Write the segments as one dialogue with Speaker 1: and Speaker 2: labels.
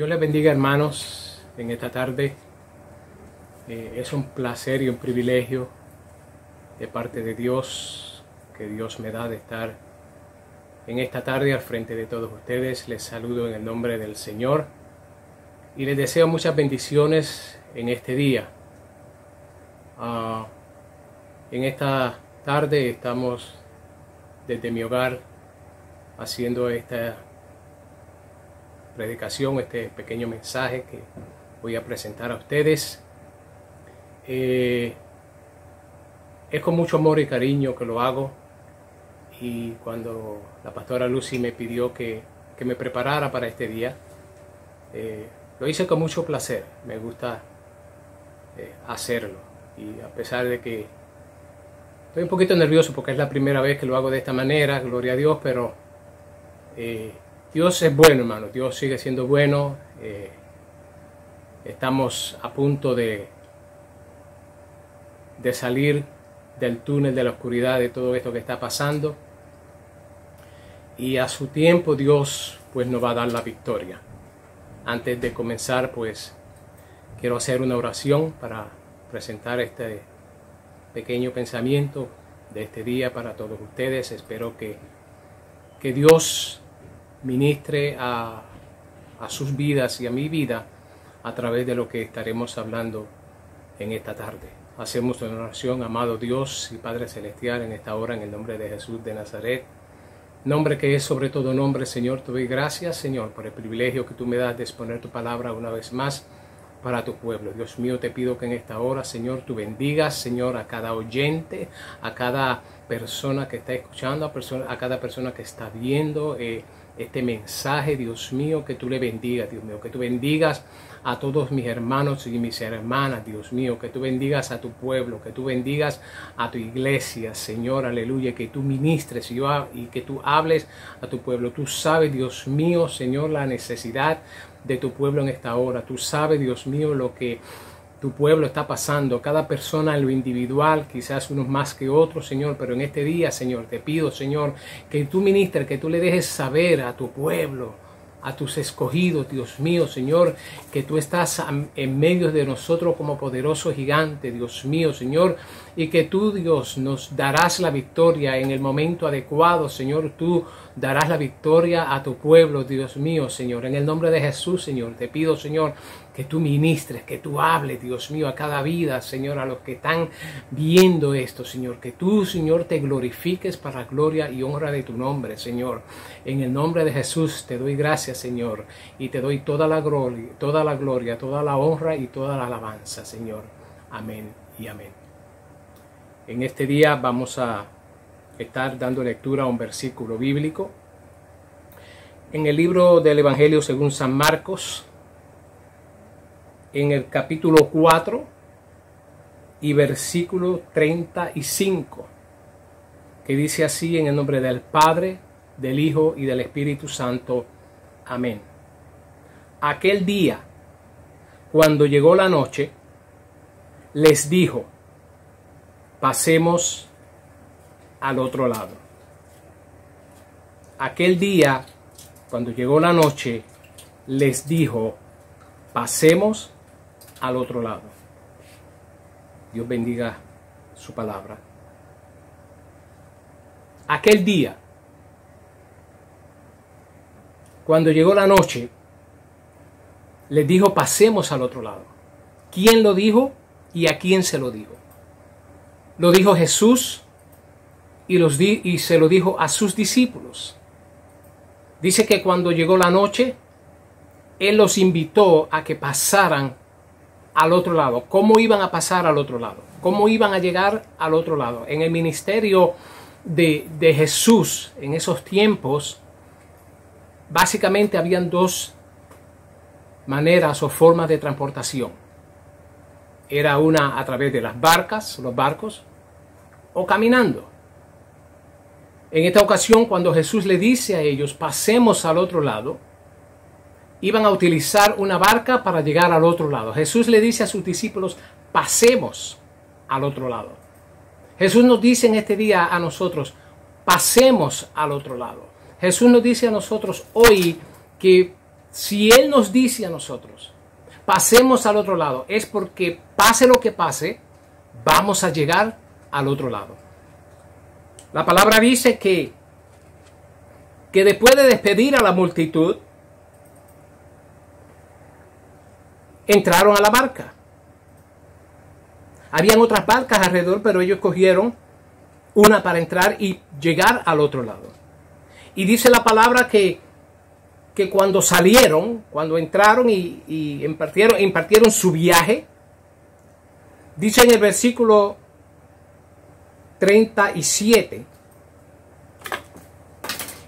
Speaker 1: Dios les bendiga, hermanos, en esta tarde. Es un placer y un privilegio de parte de Dios que Dios me da de estar en esta tarde al frente de todos ustedes. Les saludo en el nombre del Señor y les deseo muchas bendiciones en este día. En esta tarde estamos desde mi hogar haciendo esta predicación, este pequeño mensaje que voy a presentar a ustedes. Es con mucho amor y cariño que lo hago, y cuando la pastora Lucy me pidió que me preparara para este día, lo hice con mucho placer. Me gusta hacerlo, y a pesar de que estoy un poquito nervioso porque es la primera vez que lo hago de esta manera, gloria a Dios, pero Dios es bueno, hermano. Dios sigue siendo bueno. Estamos a punto de salir del túnel de la oscuridad de todo esto que está pasando, y a su tiempo Dios pues nos va a dar la victoria. Antes de comenzar, pues quiero hacer una oración para presentar este pequeño pensamiento de este día para todos ustedes. Espero que Dios ministre a sus vidas y a mi vida a través de lo que estaremos hablando en esta tarde. Hacemos una oración. Amado Dios y Padre Celestial, en esta hora, en el nombre de Jesús de Nazaret, nombre que es sobre todo nombre, Señor, te doy gracias, Señor, por el privilegio que tú me das de exponer tu palabra una vez más para tu pueblo. Dios mío, te pido que en esta hora, Señor, tú bendigas, Señor, a cada oyente, a cada persona que está escuchando, a cada persona que está viendo este mensaje. Dios mío, que tú le bendigas, Dios mío, que tú bendigas a todos mis hermanos y mis hermanas, Dios mío, que tú bendigas a tu pueblo, que tú bendigas a tu iglesia, Señor, aleluya, que tú ministres y que tú hables a tu pueblo. Tú sabes, Dios mío, Señor, la necesidad de tu pueblo en esta hora. Tú sabes, Dios mío, lo que tu pueblo está pasando, cada persona en lo individual, quizás unos más que otros, Señor, pero en este día, Señor, te pido, Señor, que tú ministres, que tú le dejes saber a tu pueblo, a tus escogidos, Dios mío, Señor, que tú estás en medio de nosotros como poderoso gigante, Dios mío, Señor, y que tú, Dios, nos darás la victoria en el momento adecuado, Señor. Tú darás la victoria a tu pueblo, Dios mío, Señor. En el nombre de Jesús, Señor, te pido, Señor, que tú ministres, que tú hables, Dios mío, a cada vida, Señor, a los que están viendo esto, Señor. Que tú, Señor, te glorifiques para gloria y honra de tu nombre, Señor. En el nombre de Jesús te doy gracias, Señor, y te doy toda la gloria, toda la honra y toda la alabanza, Señor. Amén y amén. En este día vamos a estar dando lectura a un versículo bíblico en el libro del Evangelio según San Marcos, en el capítulo 4 y versículo 35, que dice así: en el nombre del Padre, del Hijo y del Espíritu Santo. Amén. Aquel día, cuando llegó la noche, les dijo: pasemos al otro lado. Aquel día, cuando llegó la noche, les dijo: pasemos al otro lado. Dios bendiga su palabra. Aquel día, cuando llegó la noche, les dijo: pasemos al otro lado. ¿Quién lo dijo y a quién se lo dijo? Lo dijo Jesús y se lo dijo a sus discípulos. Dice que cuando llegó la noche, Él los invitó a que pasaran al otro lado. ¿Cómo iban a pasar al otro lado? ¿Cómo iban a llegar al otro lado? En el ministerio de Jesús, en esos tiempos, básicamente habían dos maneras o formas de transportación. Era una a través de las barcas, los barcos, o caminando. En esta ocasión, cuando Jesús le dice a ellos: pasemos al otro lado, iban a utilizar una barca para llegar al otro lado. Jesús le dice a sus discípulos: pasemos al otro lado. Jesús nos dice en este día a nosotros: pasemos al otro lado. Jesús nos dice a nosotros hoy que Si Él nos dice a nosotros, pasemos al otro lado, es porque pase lo que pase, vamos a llegar al otro lado. La palabra dice que después de despedir a la multitud, entraron a la barca. Habían otras barcas alrededor, pero ellos cogieron una para entrar y llegar al otro lado. Y dice la palabra que cuando salieron, cuando entraron y impartieron su viaje, dice en el versículo 37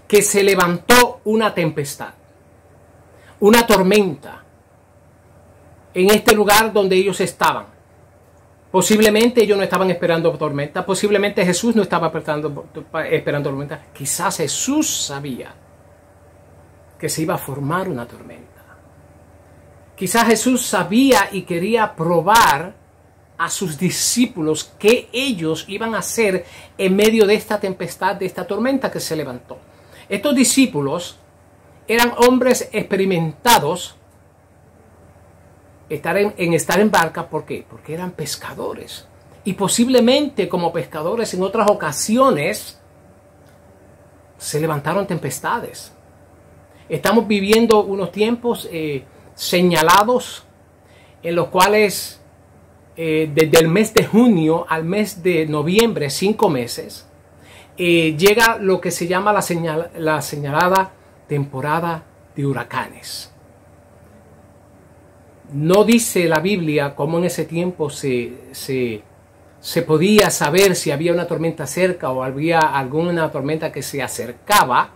Speaker 1: que se levantó una tempestad, una tormenta en este lugar donde ellos estaban. Posiblemente ellos no estaban esperando tormenta, posiblemente Jesús no estaba esperando tormenta. Quizás Jesús sabía que se iba a formar una tormenta. Quizás Jesús sabía y quería probar a sus discípulos qué ellos iban a hacer en medio de esta tempestad, de esta tormenta que se levantó. Estos discípulos eran hombres experimentados en estar en barca. ¿Por qué? Porque eran pescadores. Y posiblemente como pescadores en otras ocasiones se levantaron tempestades. Estamos viviendo unos tiempos señalados en los cuales desde el mes de junio al mes de noviembre, 5 meses, llega lo que se llama la señalada temporada de huracanes. No dice la Biblia cómo en ese tiempo se podía saber si había una tormenta cerca o había alguna tormenta que se acercaba.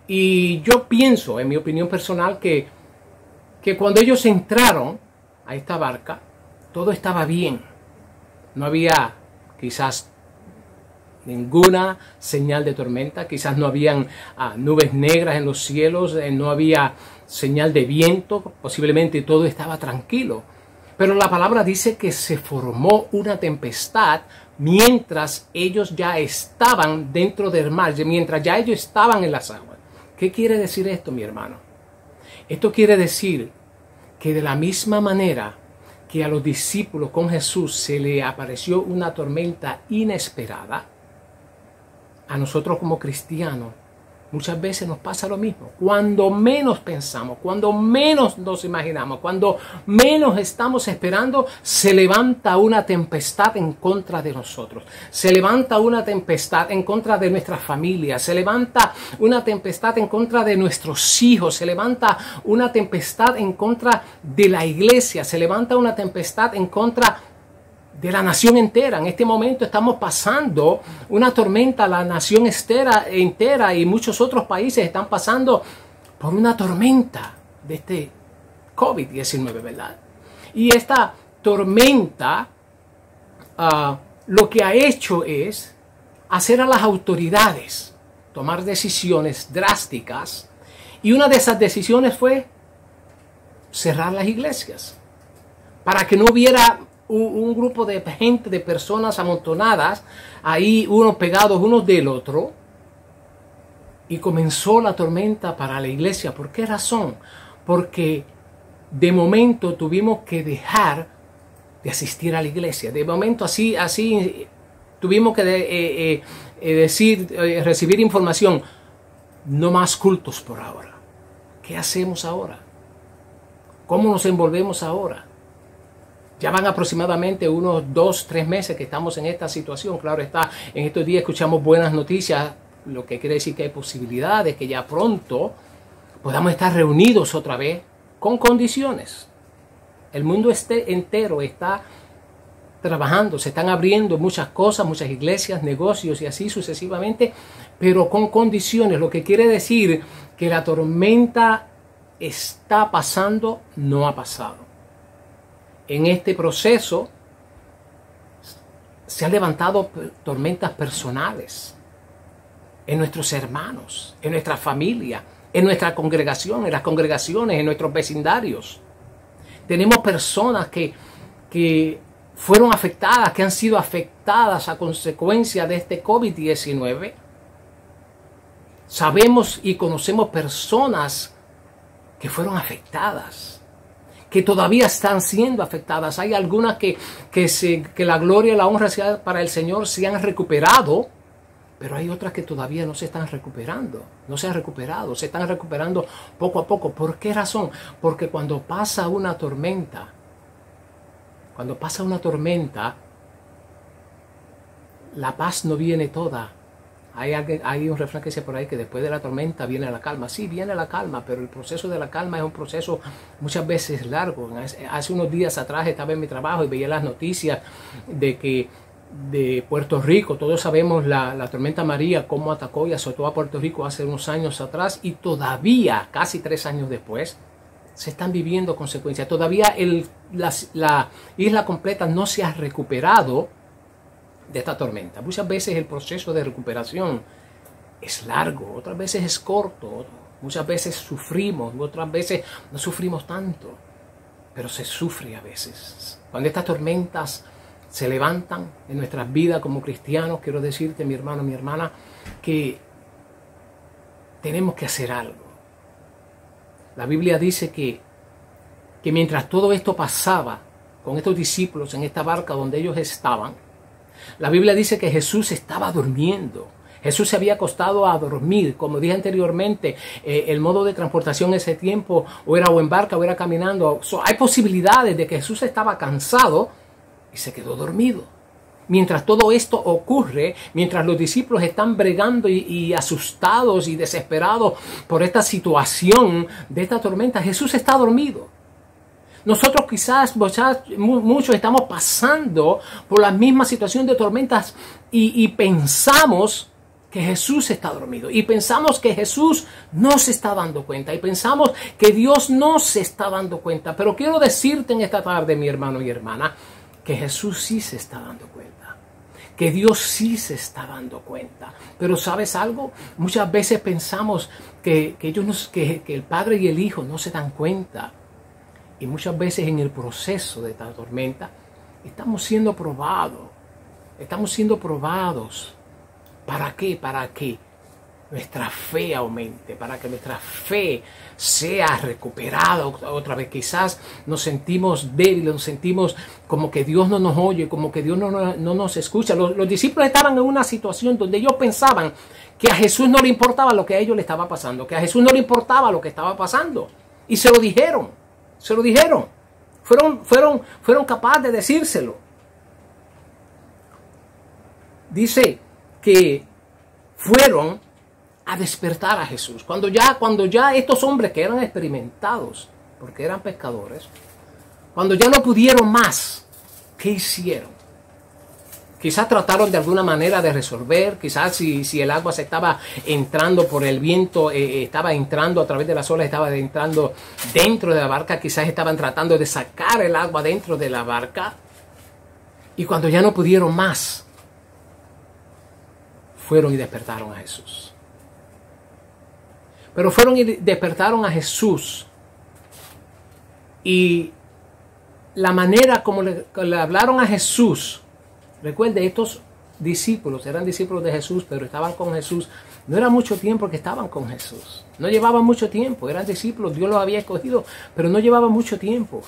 Speaker 1: Y yo pienso, en mi opinión personal, que cuando ellos entraron a esta barca, todo estaba bien. No había quizás ninguna señal de tormenta, quizás no habían nubes negras en los cielos, no había señal de viento, posiblemente todo estaba tranquilo. Pero la palabra dice que se formó una tempestad mientras ellos ya estaban dentro del mar, mientras ya ellos estaban en las aguas. ¿Qué quiere decir esto, mi hermano? Esto quiere decir que de la misma manera que a los discípulos con Jesús se le apareció una tormenta inesperada, a nosotros como cristianos muchas veces nos pasa lo mismo. Cuando menos pensamos, cuando menos nos imaginamos, cuando menos estamos esperando, se levanta una tempestad en contra de nosotros. Se levanta una tempestad en contra de nuestra familia. Se levanta una tempestad en contra de nuestros hijos. Se levanta una tempestad en contra de la iglesia. Se levanta una tempestad en contra de la nación entera. En este momento estamos pasando una tormenta, la nación entera y muchos otros países están pasando por una tormenta de este COVID-19, ¿verdad? Y esta tormenta lo que ha hecho es hacer a las autoridades tomar decisiones drásticas, y una de esas decisiones fue cerrar las iglesias para que no hubiera un grupo de gente, de personas amontonadas ahí, unos pegados unos del otro, y comenzó la tormenta para la iglesia. ¿Por qué razón? Porque de momento tuvimos que dejar de asistir a la iglesia. De momento así tuvimos que recibir información: no más cultos por ahora. ¿Qué hacemos ahora? ¿Cómo nos envolvemos ahora? Ya van aproximadamente unos 2-3 meses que estamos en esta situación. Claro está, en estos días escuchamos buenas noticias, lo que quiere decir que hay posibilidades que ya pronto podamos estar reunidos otra vez con condiciones. El mundo entero está trabajando, se están abriendo muchas cosas, muchas iglesias, negocios y así sucesivamente, pero con condiciones, lo que quiere decir que la tormenta está pasando, no ha pasado. En este proceso se han levantado tormentas personales en nuestros hermanos, en nuestra familia, en nuestra congregación, en las congregaciones, en nuestros vecindarios. Tenemos personas que fueron afectadas, que han sido afectadas a consecuencia de este COVID-19. Sabemos y conocemos personas que fueron afectadas, que todavía están siendo afectadas. Hay algunas que la gloria y la honra sea para el Señor, se han recuperado, pero hay otras que todavía no se están recuperando, no se han recuperado, se están recuperando poco a poco. ¿Por qué razón? Porque cuando pasa una tormenta, la paz no viene toda. Hay un refrán que dice por ahí que después de la tormenta viene la calma. Sí, viene la calma, pero el proceso de la calma es un proceso muchas veces largo. Hace unos días atrás estaba en mi trabajo y veía las noticias de Puerto Rico. Todos sabemos la tormenta María, cómo atacó y azotó a Puerto Rico hace unos años atrás, y todavía, casi 3 años después, se están viviendo consecuencias. Todavía la isla completa no se ha recuperado de esta tormenta. Muchas veces el proceso de recuperación es largo, otras veces es corto, muchas veces sufrimos, otras veces no sufrimos tanto, pero se sufre a veces. Cuando estas tormentas se levantan en nuestras vidas como cristianos, quiero decirte, mi hermano, mi hermana, que tenemos que hacer algo. La Biblia dice que mientras todo esto pasaba con estos discípulos en esta barca donde ellos estaban, la Biblia dice que Jesús estaba durmiendo. Jesús se había acostado a dormir. Como dije anteriormente, el modo de transportación en ese tiempo o era en barca o era caminando. Hay posibilidades de que Jesús estaba cansado y se quedó dormido. Mientras todo esto ocurre, mientras los discípulos están bregando y asustados y desesperados por esta situación de esta tormenta, Jesús está dormido. Nosotros quizás muchos estamos pasando por la misma situación de tormentas y pensamos que Jesús está dormido, y pensamos que Jesús no se está dando cuenta, y pensamos que Dios no se está dando cuenta. Pero quiero decirte en esta tarde, mi hermano y hermana, que Jesús sí se está dando cuenta, que Dios sí se está dando cuenta. Pero ¿sabes algo? Muchas veces pensamos que el Padre y el Hijo no se dan cuenta. Y muchas veces en el proceso de esta tormenta estamos siendo probados. Estamos siendo probados. ¿Para qué? Para que nuestra fe aumente, para que nuestra fe sea recuperada otra vez. Quizás nos sentimos débiles, nos sentimos como que Dios no nos oye, como que Dios no nos escucha. Los discípulos estaban en una situación donde ellos pensaban que a Jesús no le importaba lo que a ellos le estaba pasando, que a Jesús no le importaba lo que estaba pasando. Y se lo dijeron. Fueron capaces de decírselo. Dice que fueron a despertar a Jesús. Cuando ya estos hombres que eran experimentados, porque eran pescadores, cuando ya no pudieron más, ¿qué hicieron? Quizás trataron de alguna manera de resolver, quizás si el agua se estaba entrando por el viento, estaba entrando a través de las olas, estaba entrando dentro de la barca, quizás estaban tratando de sacar el agua dentro de la barca. Y cuando ya no pudieron más, fueron y despertaron a Jesús. Pero fueron y despertaron a Jesús. Y la manera como le hablaron a Jesús, recuerde, estos discípulos eran discípulos de Jesús, pero estaban con Jesús. No era mucho tiempo que estaban con Jesús. No llevaban mucho tiempo. Eran discípulos, Dios los había escogido, pero no llevaban mucho tiempo.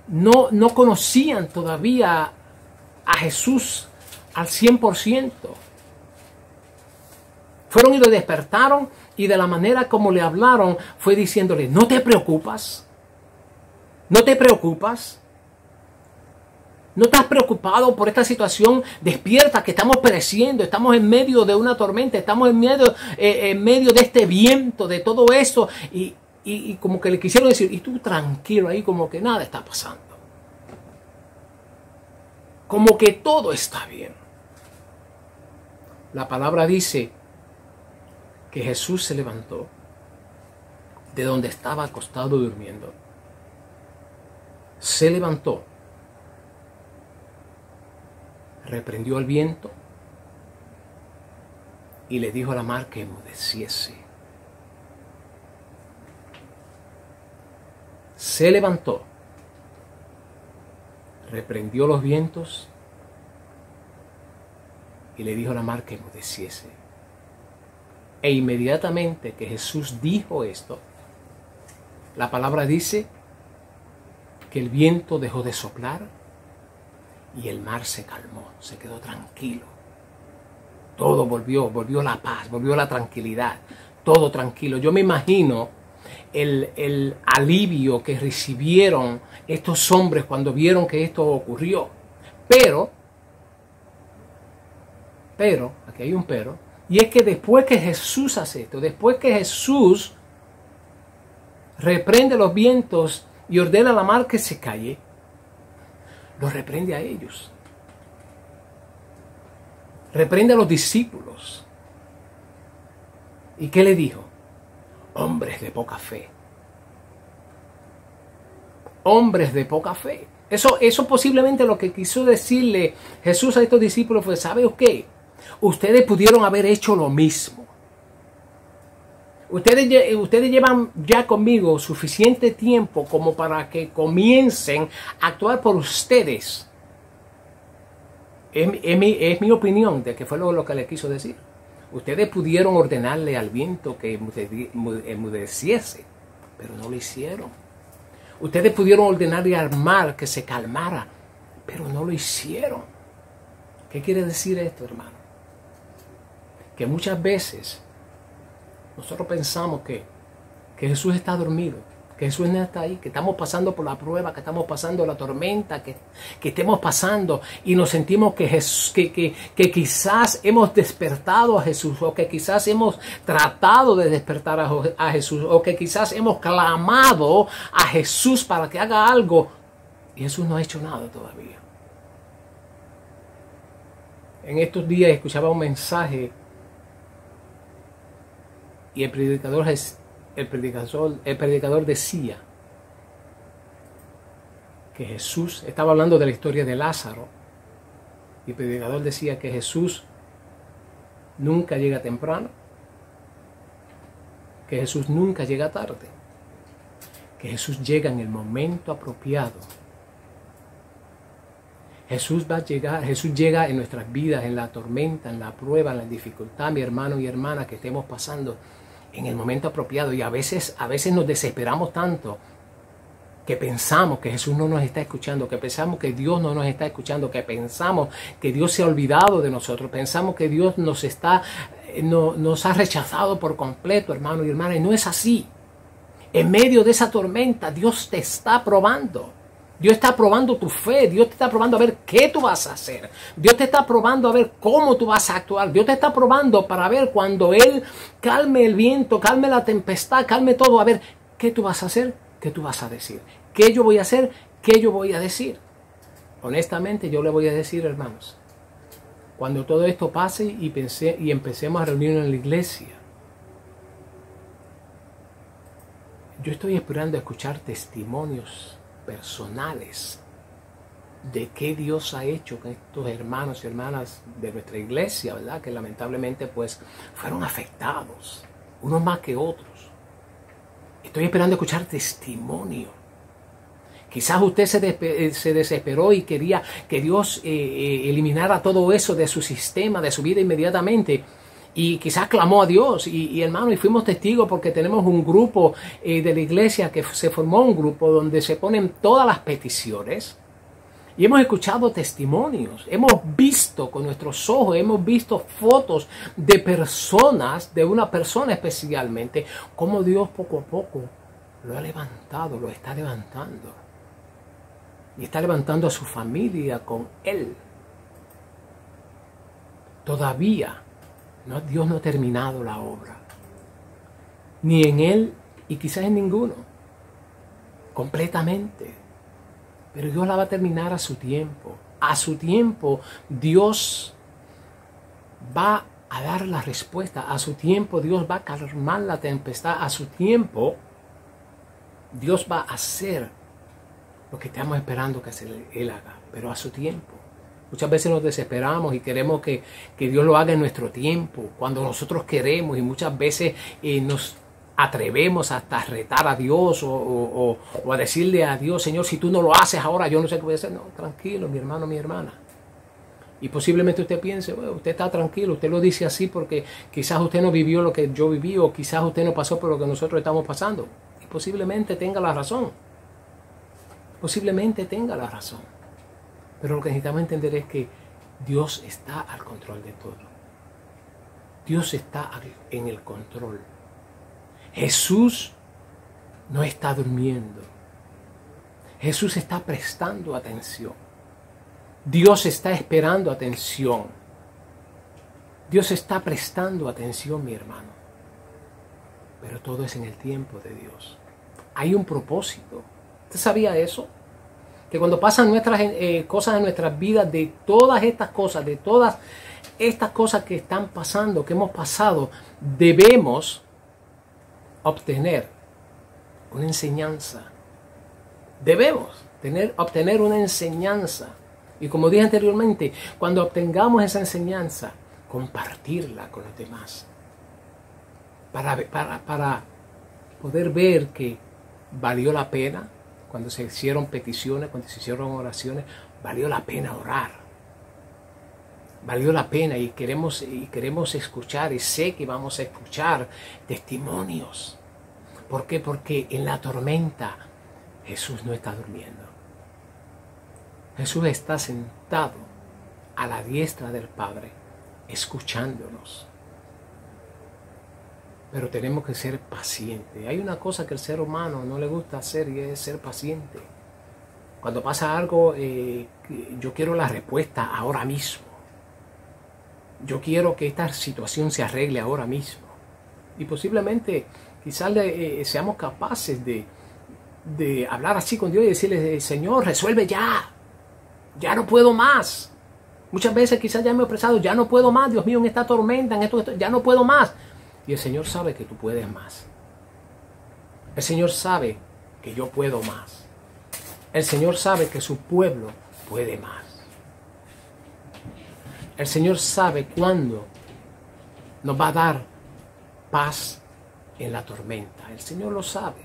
Speaker 1: No conocían todavía a Jesús al 100%. Fueron y lo despertaron, y de la manera como le hablaron fue diciéndole: no te preocupas. No te preocupas. ¿No estás preocupado por esta situación? Despierta, que estamos pereciendo, estamos en medio de una tormenta, estamos en medio de este viento, de todo eso. Y como que le quisieron decir: y tú tranquilo ahí, como que nada está pasando. Como que todo está bien. La palabra dice que Jesús se levantó de donde estaba acostado durmiendo. Se levantó, reprendió el viento y le dijo a la mar que enmudeciese. Se levantó, reprendió los vientos y le dijo a la mar que enmudeciese. E inmediatamente que Jesús dijo esto, La palabra dice que el viento dejó de soplar y el mar se calmó, se quedó tranquilo. Todo volvió la paz, volvió la tranquilidad, todo tranquilo. Yo me imagino el alivio que recibieron estos hombres cuando vieron que esto ocurrió. Pero, aquí hay un pero, y es que después que Jesús hace esto, después que Jesús reprende los vientos y ordena a la mar que se calle, los reprende a ellos. Reprende a los discípulos. ¿Y qué le dijo? Hombres de poca fe. Hombres de poca fe. Eso posiblemente lo que quiso decirle Jesús a estos discípulos fue, ¿sabe qué? Ustedes pudieron haber hecho lo mismo. Ustedes llevan ya conmigo suficiente tiempo como para que comiencen a actuar por ustedes. Es mi opinión de que fue lo que le quiso decir. Ustedes pudieron ordenarle al viento que enmudeciese, pero no lo hicieron. Ustedes pudieron ordenarle al mar que se calmara, pero no lo hicieron. ¿Qué quiere decir esto, hermano? Que muchas veces nosotros pensamos que Jesús está dormido, que Jesús no está ahí, que estamos pasando por la prueba, que estamos pasando la tormenta, que estemos pasando y nos sentimos que quizás hemos despertado a Jesús, o que quizás hemos tratado de despertar a Jesús, o que quizás hemos clamado a Jesús para que haga algo y Jesús no ha hecho nada todavía. En estos días escuchaba un mensaje y el predicador decía que Jesús estaba hablando de la historia de Lázaro, y el predicador decía que Jesús nunca llega temprano, que Jesús nunca llega tarde, que Jesús llega en el momento apropiado. Jesús llega en nuestras vidas, en la tormenta, en la prueba, en la dificultad, mi hermano y hermana, que estemos pasando, en el momento apropiado. Y a veces nos desesperamos tanto que pensamos que Jesús no nos está escuchando, que pensamos que Dios no nos está escuchando, que pensamos que Dios se ha olvidado de nosotros, pensamos que Dios nos ha rechazado por completo, hermano y hermana, y no es así. En medio de esa tormenta, Dios te está probando. Dios está probando tu fe, Dios te está probando a ver qué tú vas a hacer. Dios te está probando a ver cómo tú vas a actuar. Dios te está probando para ver cuando Él calme el viento, calme la tempestad, calme todo, a ver qué tú vas a hacer, qué tú vas a decir. ¿Qué yo voy a hacer? ¿Qué yo voy a decir? Honestamente, yo le voy a decir, hermanos, cuando todo esto pase y empecemos a reunirnos en la iglesia, yo estoy esperando a escuchar testimonios personales de qué Dios ha hecho con estos hermanos y hermanas de nuestra iglesia, ¿verdad? Que lamentablemente pues fueron afectados, unos más que otros. Estoy esperando escuchar testimonio. Quizás usted se desesperó y quería que Dios eliminara todo eso de su sistema, de su vida inmediatamente. Y quizás clamó a Dios y hermano, y fuimos testigos porque tenemos un grupo de la iglesia que se formó un grupo donde se ponen todas las peticiones y hemos escuchado testimonios, hemos visto con nuestros ojos, hemos visto fotos de personas, de una persona especialmente, cómo Dios poco a poco lo ha levantado, lo está levantando y está levantando a su familia con Él. Todavía Dios no ha terminado la obra, ni en Él y quizás en ninguno, completamente. Pero Dios la va a terminar a su tiempo. A su tiempo Dios va a dar la respuesta. A su tiempo Dios va a calmar la tempestad. A su tiempo Dios va a hacer lo que estamos esperando que Él haga, pero a su tiempo. Muchas veces nos desesperamos y queremos que Dios lo haga en nuestro tiempo, cuando nosotros queremos, y muchas veces nos atrevemos hasta a retar a Dios o a decirle a Dios, Señor, si tú no lo haces ahora, yo no sé qué voy a hacer. No, tranquilo, mi hermano, mi hermana. Y posiblemente usted piense, bueno, usted está tranquilo, usted lo dice así porque quizás usted no vivió lo que yo viví o quizás usted no pasó por lo que nosotros estamos pasando. Y posiblemente tenga la razón. Posiblemente tenga la razón. Pero lo que necesitamos entender es que Dios está al control de todo. Dios está en el control. Jesús no está durmiendo. Jesús está prestando atención. Dios está esperando atención. Dios está prestando atención, mi hermano. Pero todo es en el tiempo de Dios. Hay un propósito. ¿Usted sabía eso? Que cuando pasan nuestras cosas en nuestras vidas, de todas estas cosas que están pasando, que hemos pasado, debemos obtener una enseñanza. Debemos obtener una enseñanza. Y como dije anteriormente, cuando obtengamos esa enseñanza, compartirla con los demás. Para poder ver que valió la pena, cuando se hicieron peticiones, cuando se hicieron oraciones, valió la pena orar. Valió la pena y queremos escuchar, y sé que vamos a escuchar testimonios. ¿Por qué? Porque en la tormenta Jesús no está durmiendo. Jesús está sentado a la diestra del Padre, escuchándonos. Pero tenemos que ser pacientes. Hay una cosa que el ser humano no le gusta hacer y es ser paciente. Cuando pasa algo, yo quiero la respuesta ahora mismo. Yo quiero que esta situación se arregle ahora mismo. Y posiblemente quizás seamos capaces de hablar así con Dios y decirle, Señor, resuelve ya. Ya no puedo más. Muchas veces quizás ya me he expresado, ya no puedo más, Dios mío, en esta tormenta, en esto, ya no puedo más. Y el Señor sabe que tú puedes más. El Señor sabe que yo puedo más. El Señor sabe que su pueblo puede más. El Señor sabe cuándo nos va a dar paz en la tormenta. El Señor lo sabe.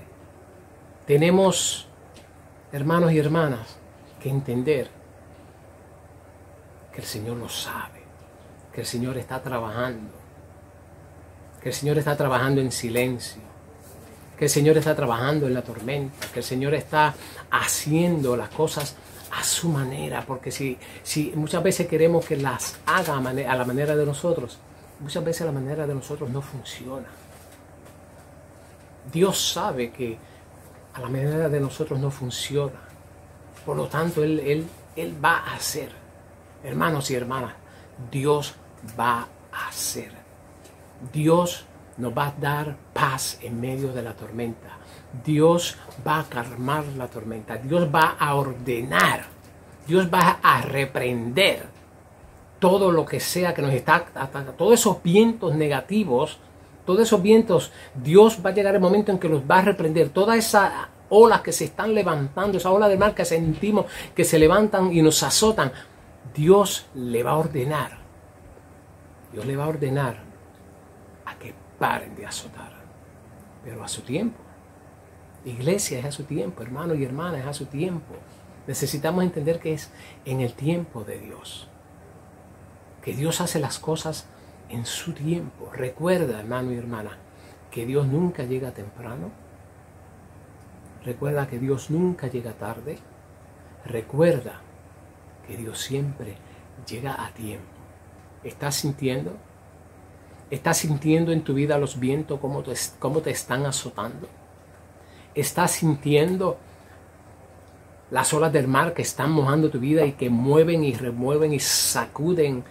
Speaker 1: Tenemos, hermanos y hermanas, que entender que el Señor lo sabe, que el Señor está trabajando, que el Señor está trabajando en silencio, que el Señor está trabajando en la tormenta, que el Señor está haciendo las cosas a su manera, porque si muchas veces queremos que las haga a la manera de nosotros, muchas veces la manera de nosotros no funciona. Dios sabe que a la manera de nosotros no funciona, por lo tanto Él va a hacer, hermanos y hermanas, Dios va a hacer. Dios nos va a dar paz en medio de la tormenta. Dios va a calmar la tormenta. Dios va a ordenar. Dios va a reprender todo lo que sea que nos está atacando. Todos esos vientos negativos, todos esos vientos, Dios va a llegar el momento en que los va a reprender. Todas esas olas que se están levantando, esas olas del mar que sentimos que se levantan y nos azotan, Dios le va a ordenar. Dios le va a ordenar a que paren de azotar, pero a su tiempo. Iglesia, es a su tiempo, hermanos y hermanas, es a su tiempo. Necesitamos entender que es en el tiempo de Dios, que Dios hace las cosas en su tiempo. Recuerda, hermano y hermana, que Dios nunca llega temprano. Recuerda que Dios nunca llega tarde. Recuerda que Dios siempre llega a tiempo. ¿Estás sintiendo? ¿Estás sintiendo en tu vida los vientos cómo te están azotando? ¿Estás sintiendo las olas del mar que están mojando tu vida y que mueven y remueven y sacuden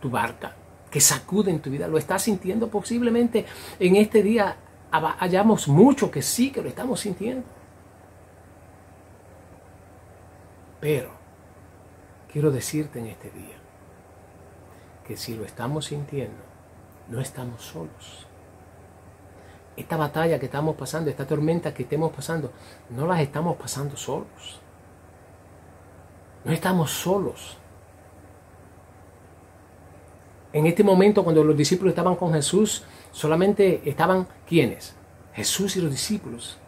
Speaker 1: tu barca? Que sacuden tu vida. ¿Lo estás sintiendo? Posiblemente en este día hayamos mucho que sí que lo estamos sintiendo. Pero quiero decirte en este día que si lo estamos sintiendo, no estamos solos. Esta batalla que estamos pasando, esta tormenta que estemos pasando, no las estamos pasando solos. No estamos solos. En este momento, cuando los discípulos estaban con Jesús, solamente estaban ¿quiénes? Jesús y los discípulos.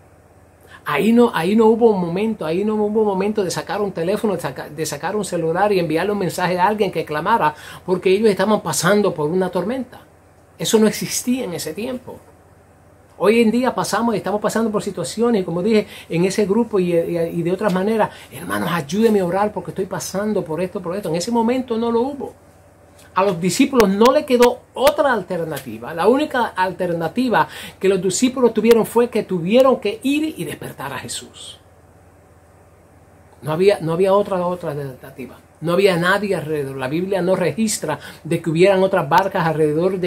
Speaker 1: Ahí no hubo un momento de sacar un teléfono, de sacar un celular y enviarle un mensaje a alguien que clamara, porque ellos estaban pasando por una tormenta. Eso no existía en ese tiempo. Hoy en día estamos pasando por situaciones, como dije, en ese grupo y de otras maneras. Hermanos, ayúdenme a orar porque estoy pasando por esto, por esto. En ese momento no lo hubo. A los discípulos no le quedó otra alternativa. La única alternativa que los discípulos tuvieron fue que tuvieron que ir y despertar a Jesús. No había otra alternativa. No había nadie alrededor. La Biblia no registra de que hubieran otras barcas alrededor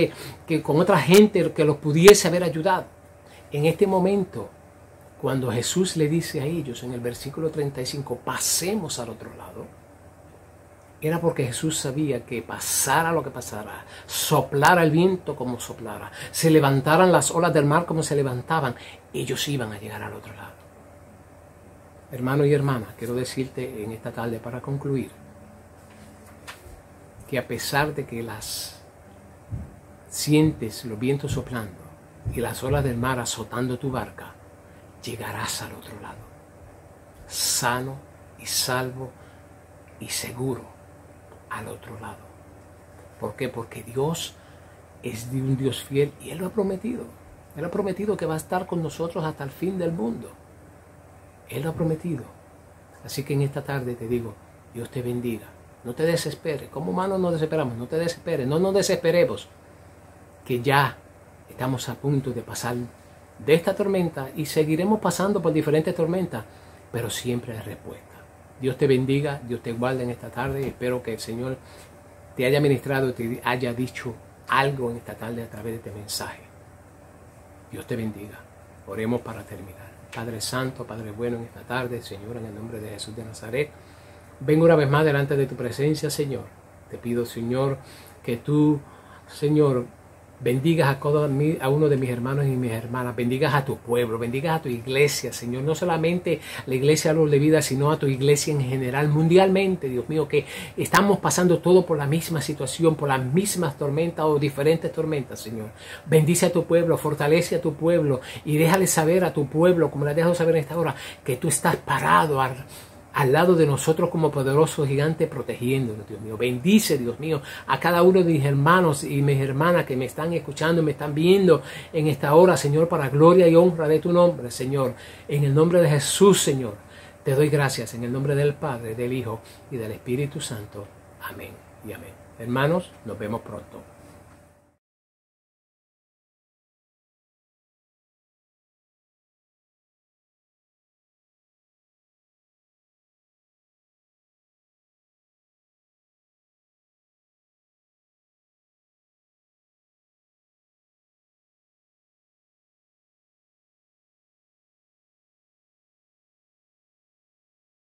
Speaker 1: con otra gente que los pudiese haber ayudado. En este momento, cuando Jesús le dice a ellos en el versículo 35, pasemos al otro lado, era porque Jesús sabía que pasara lo que pasara, soplara el viento como soplara, se levantaran las olas del mar como se levantaban, ellos iban a llegar al otro lado. Hermano y hermana, quiero decirte en esta tarde para concluir, que a pesar de que sientes los vientos soplando y las olas del mar azotando tu barca, llegarás al otro lado, sano y salvo y seguro al otro lado. ¿Por qué? Porque Dios es de un Dios fiel y Él lo ha prometido. Él ha prometido que va a estar con nosotros hasta el fin del mundo. Él lo ha prometido. Así que en esta tarde te digo, Dios te bendiga. No te desesperes. Como humanos nos desesperamos. No te desesperes. No nos desesperemos. Que ya estamos a punto de pasar de esta tormenta y seguiremos pasando por diferentes tormentas, pero siempre hay respuesta. Dios te bendiga. Dios te guarde en esta tarde. Espero que el Señor te haya ministrado y te haya dicho algo en esta tarde a través de este mensaje. Dios te bendiga. Oremos para terminar. Padre Santo, Padre bueno, en esta tarde, Señor, en el nombre de Jesús de Nazaret, vengo una vez más delante de tu presencia, Señor. Te pido, Señor, que tú, Señor, bendigas a uno de mis hermanos y mis hermanas, bendigas a tu pueblo, bendigas a tu iglesia, Señor, no solamente la iglesia Árbol de Vida, sino a tu iglesia en general, mundialmente, Dios mío, que estamos pasando todo por la misma situación, por las mismas tormentas o diferentes tormentas, Señor. Bendice a tu pueblo, fortalece a tu pueblo y déjale saber a tu pueblo, como le has dejado saber en esta hora, que tú estás parado al lado de nosotros como poderoso gigante protegiéndonos, Dios mío. Bendice, Dios mío, a cada uno de mis hermanos y mis hermanas que me están escuchando, me están viendo en esta hora, Señor, para gloria y honra de tu nombre, Señor. En el nombre de Jesús, Señor, te doy gracias en el nombre del Padre, del Hijo y del Espíritu Santo. Amén y amén. Hermanos, nos vemos pronto.